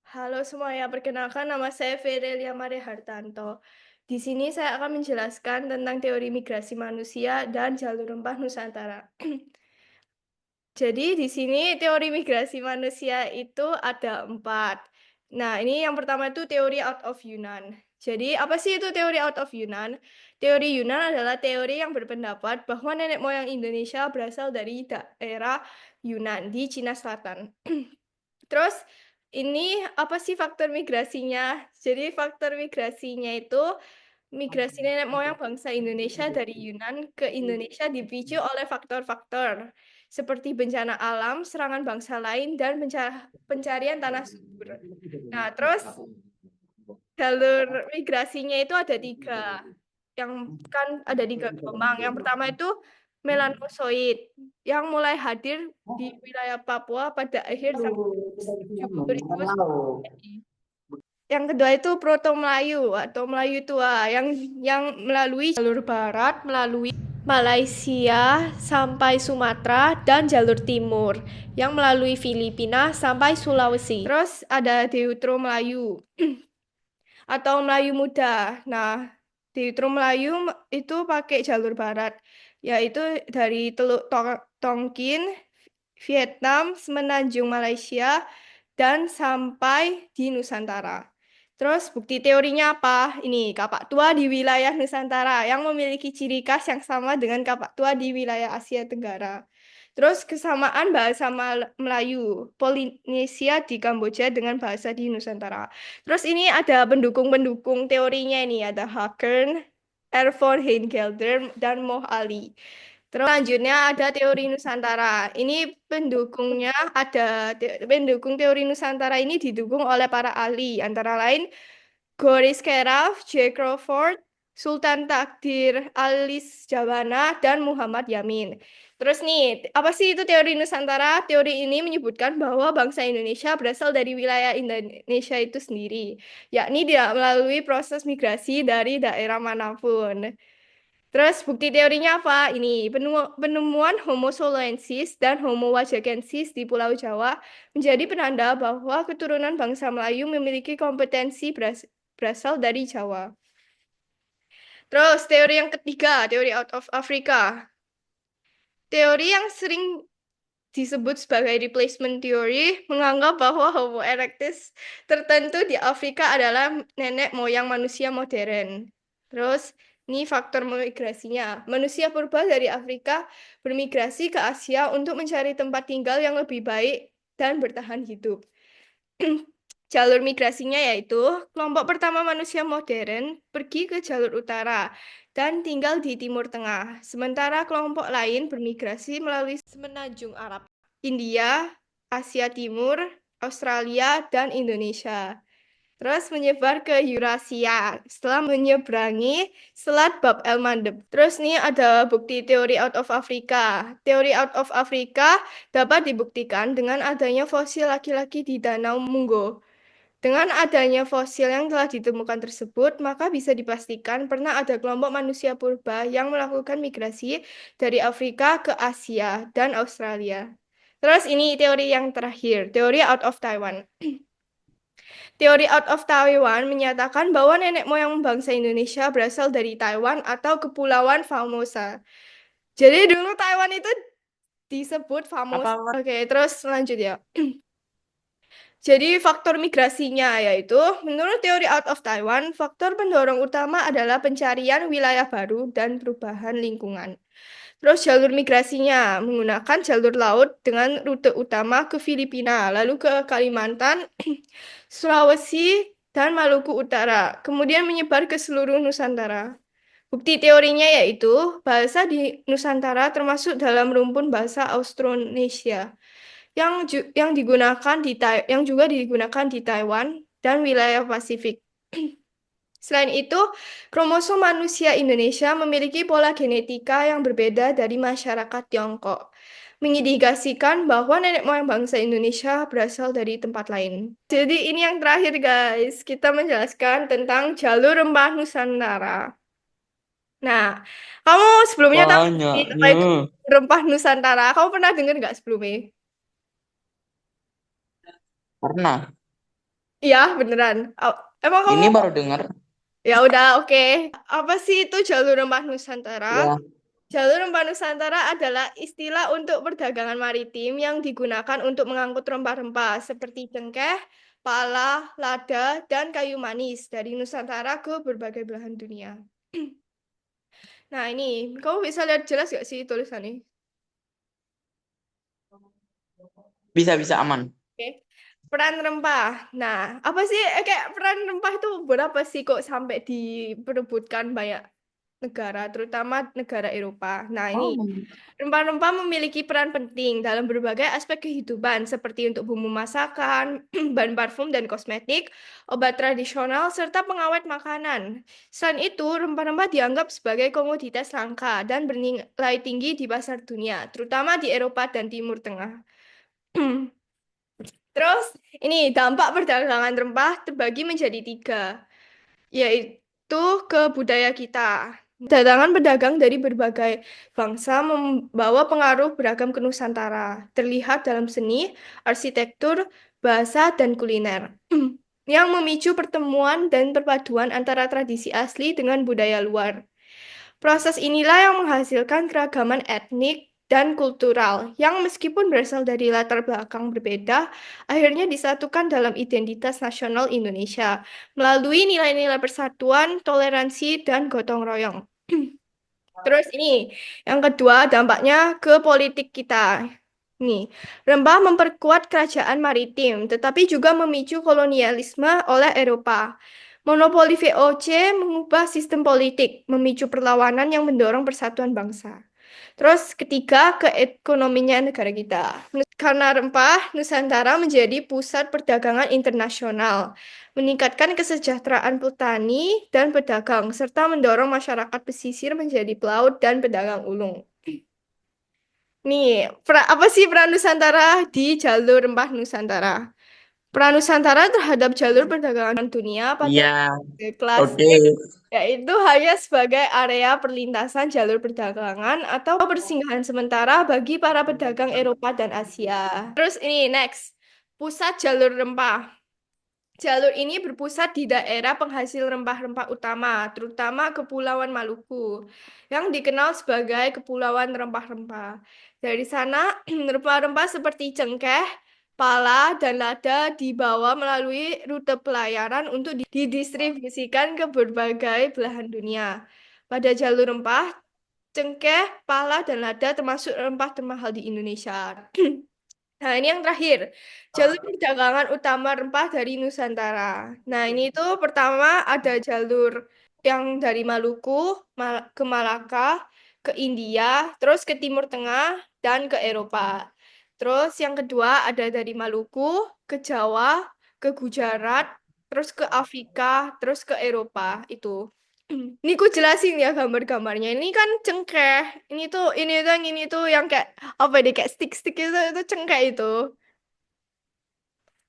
Halo semuanya, perkenalkan nama saya Verelia Mare Hartanto. Di sini saya akan menjelaskan tentang teori migrasi manusia dan jalur rempah Nusantara. Jadi di sini teori migrasi manusia itu ada 4. Nah, ini yang pertama itu teori out of Yunan. Jadi apa sih itu teori out of Yunan? Teori Yunan adalah teori yang berpendapat bahwa nenek moyang Indonesia berasal dari daerah Yunan di Cina Selatan. Terus ini apa sih faktor migrasinya? Jadi faktor migrasinya itu migrasi nenek moyang bangsa Indonesia dari Yunan ke Indonesia dipicu oleh faktor-faktor seperti bencana alam, serangan bangsa lain, dan pencarian tanah subur. Nah, terus jalur migrasinya itu ada 3. Yang kan ada 3 gelombang. Yang pertama itu melanosoid yang mulai hadir di wilayah Papua pada akhir 1970 itu. Yang kedua itu Proto Melayu atau Melayu tua yang melalui jalur barat melalui Malaysia sampai Sumatera dan jalur timur yang melalui Filipina sampai Sulawesi. Terus ada Deutero Melayu atau Melayu Muda. Nah, Deutero Melayu itu pakai jalur barat, yaitu dari Teluk Tonkin, Vietnam, Semenanjung Malaysia, dan sampai di Nusantara. Terus bukti teorinya apa? Ini kapak tua di wilayah Nusantara yang memiliki ciri khas yang sama dengan kapak tua di wilayah Asia Tenggara. Terus kesamaan bahasa Melayu, Polinesia di Kamboja dengan bahasa di Nusantara. Terus ini ada pendukung-pendukung teorinya ini, ada Haken, Erfon Heingelder, dan Moh Ali. Terus selanjutnya ada teori Nusantara. Ini pendukungnya pendukung teori Nusantara ini didukung oleh para ahli, antara lain Goris Keraf, J. Crawford, Sultan Takdir, Alis Jawana, dan Muhammad Yamin. Terus nih, apa sih itu teori Nusantara? Teori ini menyebutkan bahwa bangsa Indonesia berasal dari wilayah Indonesia itu sendiri, yakni tidak melalui proses migrasi dari daerah manapun. Terus bukti teorinya apa? Ini penemuan Homo soloensis dan Homo wajakensis di Pulau Jawa menjadi penanda bahwa keturunan bangsa Melayu memiliki kompetensi berasal dari Jawa. Terus teori yang ketiga, teori out of Africa. Teori yang sering disebut sebagai replacement theory menganggap bahwa Homo erectus tertentu di Afrika adalah nenek moyang manusia modern. Terus ini faktor migrasinya. Manusia purba dari Afrika bermigrasi ke Asia untuk mencari tempat tinggal yang lebih baik dan bertahan hidup. Jalur migrasinya yaitu kelompok pertama manusia modern pergi ke jalur utara dan tinggal di Timur Tengah. Sementara kelompok lain bermigrasi melalui Semenanjung Arab, India, Asia Timur, Australia, dan Indonesia. Terus menyebar ke Eurasia setelah menyeberangi Selat Bab el Mandeb. Terus nih ada bukti teori out of Africa. Teori out of Africa dapat dibuktikan dengan adanya fosil laki-laki di Danau Munggo. Dengan adanya fosil yang telah ditemukan tersebut, maka bisa dipastikan pernah ada kelompok manusia purba yang melakukan migrasi dari Afrika ke Asia dan Australia. Terus ini teori yang terakhir, teori out of Taiwan. Teori out of Taiwan menyatakan bahwa nenek moyang bangsa Indonesia berasal dari Taiwan atau Kepulauan Formosa. Jadi dulu Taiwan itu disebut Formosa. Apa Oke, terus lanjut ya. Jadi faktor migrasinya yaitu, menurut teori out of Taiwan, faktor pendorong utama adalah pencarian wilayah baru dan perubahan lingkungan. Terus jalur migrasinya menggunakan jalur laut dengan rute utama ke Filipina, lalu ke Kalimantan, Sulawesi, dan Maluku Utara, kemudian menyebar ke seluruh Nusantara. Bukti teorinya yaitu bahasa di Nusantara termasuk dalam rumpun bahasa Austronesia yang juga digunakan di Taiwan dan wilayah Pasifik. Selain itu, kromosom manusia Indonesia memiliki pola genetika yang berbeda dari masyarakat Tiongkok, mengindikasikan bahwa nenek moyang bangsa Indonesia berasal dari tempat lain. Jadi ini yang terakhir guys, kita menjelaskan tentang jalur rempah Nusantara. Nah, kamu sebelumnya tahu sih apa banyaknya? itu rempah Nusantara? Kamu pernah dengar nggak sebelumnya? Pernah. Iya, beneran. Emang kamu Ini baru dengar. ya udah oke. Apa sih itu jalur rempah Nusantara? Ya. Jalur rempah Nusantara adalah istilah untuk perdagangan maritim yang digunakan untuk mengangkut rempah-rempah seperti cengkeh, pala, lada, dan kayu manis dari Nusantara ke berbagai belahan dunia. Nah, ini kamu bisa lihat jelas gak sih tulisannya? Bisa-bisa aman. Oke. Peran rempah. Nah, apa sih kayak peran rempah itu berapa sih kok sampai diperebutkan banyak negara, terutama negara Eropa. Nah, ini Oh. rempah-rempah memiliki peran penting dalam berbagai aspek kehidupan, seperti untuk bumbu masakan, bahan parfum dan kosmetik, obat tradisional, serta pengawet makanan. Selain itu, rempah-rempah dianggap sebagai komoditas langka dan bernilai tinggi di pasar dunia, terutama di Eropa dan Timur Tengah. Terus, ini dampak perdagangan rempah terbagi menjadi tiga, yaitu ke budaya kita. Datangan pedagang dari berbagai bangsa membawa pengaruh beragam ke Nusantara, terlihat dalam seni, arsitektur, bahasa, dan kuliner, yang memicu pertemuan dan perpaduan antara tradisi asli dengan budaya luar. Proses inilah yang menghasilkan keragaman etnik dan kultural yang meskipun berasal dari latar belakang berbeda, akhirnya disatukan dalam identitas nasional Indonesia melalui nilai-nilai persatuan, toleransi, dan gotong royong. Terus ini, yang kedua dampaknya ke politik kita. Nih, rempah memperkuat kerajaan maritim, tetapi juga memicu kolonialisme oleh Eropa. Monopoli VOC mengubah sistem politik, memicu perlawanan yang mendorong persatuan bangsa. Terus ketiga, keekonominya negara kita. Karena rempah, Nusantara menjadi pusat perdagangan internasional, meningkatkan kesejahteraan petani dan pedagang, serta mendorong masyarakat pesisir menjadi pelaut dan pedagang ulung. Nih, apa sih peran Nusantara di jalur rempah Nusantara? Peran Nusantara terhadap jalur perdagangan dunia pada Iya, oke. klasik yaitu hanya sebagai area perlintasan jalur perdagangan atau persinggahan sementara bagi para pedagang Eropa dan Asia. Terus ini next, pusat jalur rempah. Jalur ini berpusat di daerah penghasil rempah-rempah utama, terutama Kepulauan Maluku, yang dikenal sebagai Kepulauan Rempah-Rempah. Dari sana, rempah-rempah seperti cengkeh, pala, dan lada dibawa melalui rute pelayaran untuk didistribusikan ke berbagai belahan dunia. Pada jalur rempah, cengkeh, pala, dan lada termasuk rempah termahal di Indonesia. Nah, ini yang terakhir. Jalur perdagangan utama rempah dari Nusantara. Nah, ini tuh pertama ada jalur yang dari Maluku ke Malaka, ke India, terus ke Timur Tengah, dan ke Eropa. Terus yang kedua ada dari Maluku ke Jawa, ke Gujarat, terus ke Afrika, terus ke Eropa. Itu. Ini ku jelasin ya gambar-gambarnya. Ini kan cengkeh. Ini tuh yang kayak apa deh kayak stick-stick itu cengkeh itu.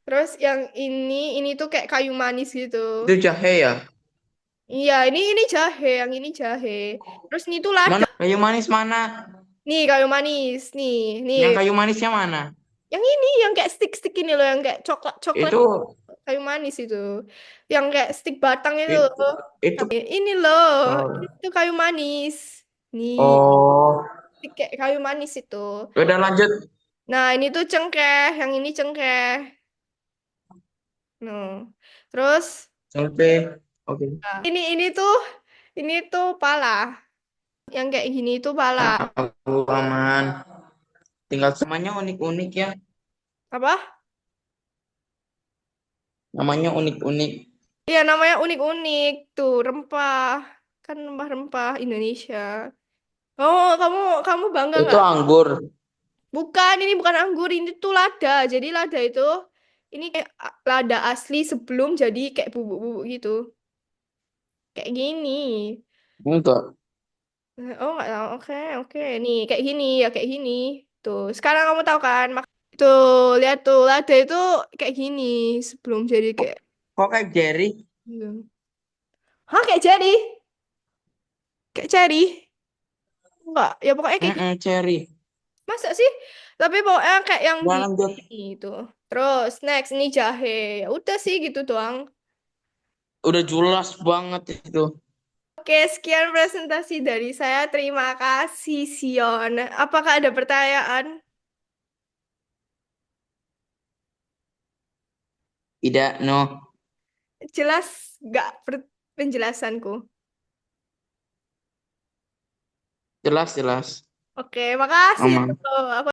Terus yang ini tuh kayak kayu manis gitu. Itu jahe ya. Iya, ini jahe, yang ini jahe. Terus ini tuh lada. Mana kayu manis mana? Nih kayu manis, nih. Yang kayu manisnya mana? Yang ini yang kayak stick-stick ini loh, yang kayak coklat-coklat Itu kayu manis itu. Yang kayak stick batang itu itu, loh. itu Ini loh, oh, itu kayu manis. Nih, oh. stick kayak kayu manis itu. Udah lanjut Nah, ini tuh cengkeh, yang ini cengkeh. No. Terus sampai oke. ini tuh pala. Yang kayak gini itu pala. Aku aman. Tinggal namanya unik-unik ya. Apa? Namanya unik-unik. Iya, namanya unik-unik tuh, rempah. Kan rempah-rempah Indonesia. Oh, kamu bangga Itu nggak? anggur. Bukan, ini bukan anggur, ini tuh lada. Jadi lada itu ini kayak lada asli sebelum jadi kayak bubuk-bubuk gitu. Kayak gini. Enggak. Oh, nggak tahu. Oke, oke. Nih, kayak gini ya, kayak gini. Tuh, sekarang kamu tahu kan? Tuh, lihat tuh, lada itu kayak gini sebelum jadi kayak Kok kayak Jerry? gitu. Hah, kayak jadi? Kayak cherry? Enggak, ya pokoknya kayak gitu. Mm-mm, Cherry. Masa sih? Tapi pokoknya kayak yang Ya di lanjut. itu. Terus next ini jahe. Ya udah sih gitu doang. Udah jelas banget itu. Oke, sekian presentasi dari saya. Terima kasih, Sion. Apakah ada pertanyaan? Tidak, no. Jelas nggak penjelasanku? Jelas, jelas. Oke, makasih. Aman. Aku